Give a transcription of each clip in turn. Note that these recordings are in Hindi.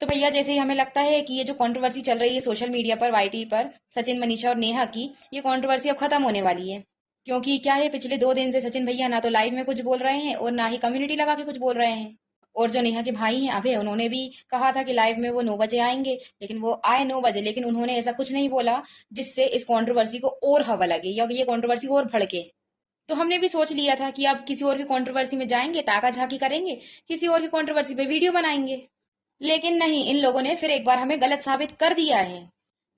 तो भैया जैसे ही हमें लगता है कि ये जो कंट्रोवर्सी चल रही है सोशल मीडिया पर वाईटी पर सचिन मनीषा और नेहा की, ये कंट्रोवर्सी अब खत्म होने वाली है। क्योंकि क्या है, पिछले 2 दिन से सचिन भैया ना तो लाइव में कुछ बोल रहे हैं और ना ही कम्युनिटी लगा के कुछ बोल रहे हैं। और जो नेहा के भाई हैं अभय, उन्होंने भी कहा था कि लाइव में वो 9 बजे आएंगे, लेकिन वो आए 9 बजे, लेकिन उन्होंने ऐसा कुछ नहीं बोला जिससे इस कंट्रोवर्सी को और हवा लगे या ये कंट्रोवर्सी और भड़के। तो हमने भी सोच लिया था कि अब किसी और की कंट्रोवर्सी में जाएंगे, ताका झाकी करेंगे, किसी और की कंट्रोवर्सी पे वीडियो बनाएंगे। लेकिन नहीं, इन लोगों ने फिर एक बार हमें गलत साबित कर दिया है।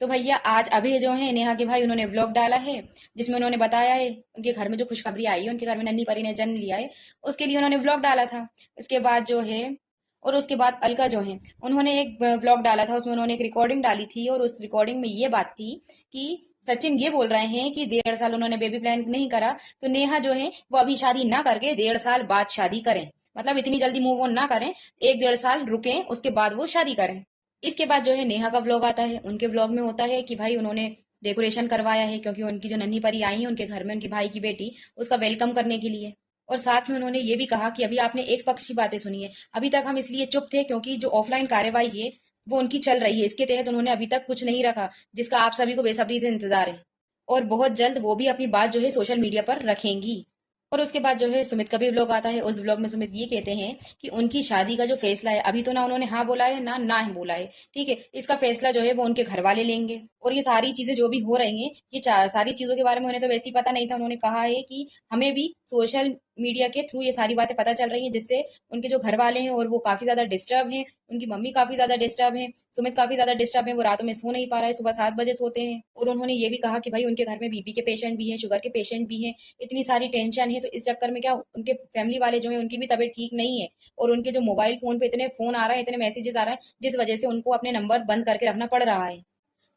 तो भैया आज अभी जो है नेहा के भाई, उन्होंने ब्लॉग डाला है जिसमें उन्होंने बताया है उनके घर में जो खुशखबरी आई है, उनके घर में नन्ही परी ने जन्म लिया है, उसके लिए उन्होंने ब्लॉग डाला था। उसके बाद जो है, और उसके बाद अलका जो है, उन्होंने एक ब्लॉग डाला था, उसमें उन्होंने एक रिकॉर्डिंग डाली थी और उस रिकॉर्डिंग में ये बात थी कि सचिन ये बोल रहे हैं कि 1.5 साल उन्होंने बेबी प्लान नहीं करा, तो नेहा जो है वो अभी शादी ना करके 1.5 साल बाद शादी करें। मतलब इतनी जल्दी मूव ऑन ना करें, 1-1.5 साल रुकें, उसके बाद वो शादी करें। इसके बाद जो है नेहा का व्लॉग आता है। उनके व्लॉग में होता है कि भाई उन्होंने डेकोरेशन करवाया है, क्योंकि उनकी जो नन्ही परी आई है उनके घर में, उनके भाई की बेटी, उसका वेलकम करने के लिए। और साथ में उन्होंने ये भी कहा कि अभी आपने एक पक्ष की बातें सुनी है, अभी तक हम इसलिए चुप थे क्योंकि जो ऑफलाइन कार्यवाही है वो उनकी चल रही है, इसके तहत उन्होंने अभी तक कुछ नहीं रखा, जिसका आप सभी को बेसब्री से इंतजार है। और बहुत जल्द वो भी अपनी बात जो है सोशल मीडिया पर रखेंगी। और उसके बाद जो है सुमित का भी व्लॉग आता है। उस व्लॉग में सुमित ये कहते हैं कि उनकी शादी का जो फैसला है, अभी तो ना उन्होंने हाँ बोला है ना ना ही बोला है, ठीक है, इसका फैसला जो है वो उनके घर वाले लेंगे। और ये सारी चीजें जो भी हो रही हैं, ये सारी चीजों के बारे में उन्हें तो वैसे ही पता नहीं था। उन्होंने कहा है कि हमें भी सोशल मीडिया के थ्रू ये सारी बातें पता चल रही हैं, जिससे उनके जो घर वाले हैं और वो काफी ज्यादा डिस्टर्ब हैं, उनकी मम्मी काफी ज्यादा डिस्टर्ब है, सुमित काफी ज्यादा डिस्टर्ब है, वो रातों में सो नहीं पा रहा है, सुबह 7 बजे सोते हैं। और उन्होंने ये भी कहा कि भाई उनके घर में बीपी के पेशेंट भी हैं, शुगर के पेशेंट भी हैं, इतनी सारी टेंशन है, तो इस चक्कर में क्या उनके फैमिली वाले जो है उनकी भी तबीयत ठीक नहीं है। और उनके जो मोबाइल फोन पे इतने फोन आ रहे हैं, इतने मैसेजेस आ रहे हैं, जिस वजह से उनको अपने नंबर बंद करके रखना पड़ रहा है।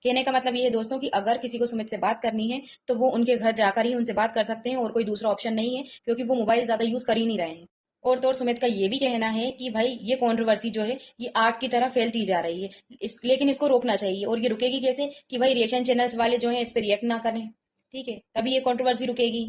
कहने का मतलब ये है दोस्तों कि अगर किसी को सुमित से बात करनी है तो वो उनके घर जाकर ही उनसे बात कर सकते हैं, और कोई दूसरा ऑप्शन नहीं है, क्योंकि वो मोबाइल ज्यादा यूज कर ही नहीं रहे हैं। और तो और सुमित का ये भी कहना है कि भाई ये कंट्रोवर्सी जो है ये आग की तरह फैलती जा रही है, लेकिन इसको रोकना चाहिए। और ये रुकेगी कैसे कि भाई रिएक्शन चैनल्स वाले जो है इस पर रिएक्ट ना करें, ठीक है, तभी ये कंट्रोवर्सी रुकेगी।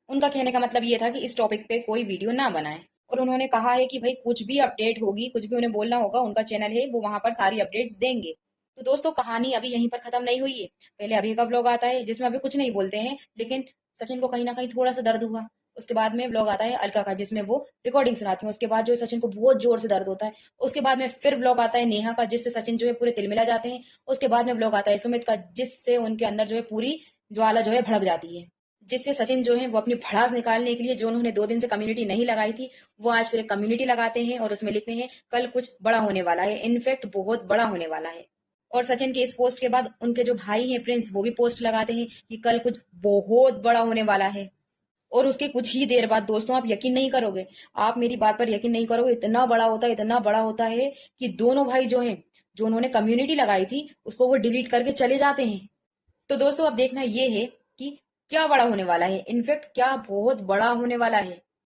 उनका कहने का मतलब ये था कि इस टॉपिक पे कोई वीडियो ना बनाए। और उन्होंने कहा है कि भाई कुछ भी अपडेट होगी, कुछ भी उन्हें बोलना होगा, उनका चैनल है वो वहां पर सारी अपडेट्स देंगे। तो दोस्तों कहानी अभी यहीं पर खत्म नहीं हुई है। पहले अभी का ब्लॉग आता है जिसमें अभी कुछ नहीं बोलते हैं, लेकिन सचिन को कहीं ना कहीं थोड़ा सा दर्द हुआ। उसके बाद में ब्लॉग आता है अलका का, जिसमें वो रिकॉर्डिंग सुनाती है। उसके बाद जो है सचिन को बहुत जोर से दर्द होता है। उसके बाद में फिर ब्लॉग आता है नेहा का, जिससे सचिन जो है पूरे तिलमिला जाते हैं। उसके बाद में ब्लॉग आता है सुमित का, जिससे उनके अंदर जो है पूरी ज्वाला जो है भड़क जाती है, जिससे सचिन जो है वो अपनी भड़ास निकालने के लिए, जो उन्होंने 2 दिन से कम्युनिटी नहीं लगाई थी, वो आज फिर एक कम्युनिटी लगाते हैं और उसमें लिखते हैं कल कुछ बड़ा होने वाला है, इनफैक्ट बहुत बड़ा होने वाला है। और सचिन के इस पोस्ट के बाद उनके जो भाई हैं प्रिंस, वो भी पोस्ट लगाते हैं कि कल कुछ बहुत बड़ा होने वाला है। और उसके कुछ ही देर बाद दोस्तों, आप यकीन नहीं करोगे, आप मेरी बात पर यकीन नहीं करोगे, इतना बड़ा होता है, इतना बड़ा होता है कि दोनों भाई जो हैं, जो उन्होंने कम्युनिटी लगाई थी उसको वो डिलीट करके चले जाते हैं। तो दोस्तों अब देखना ये है कि क्या बड़ा होने वाला है, इनफैक्ट क्या बहुत बड़ा होने वाला है।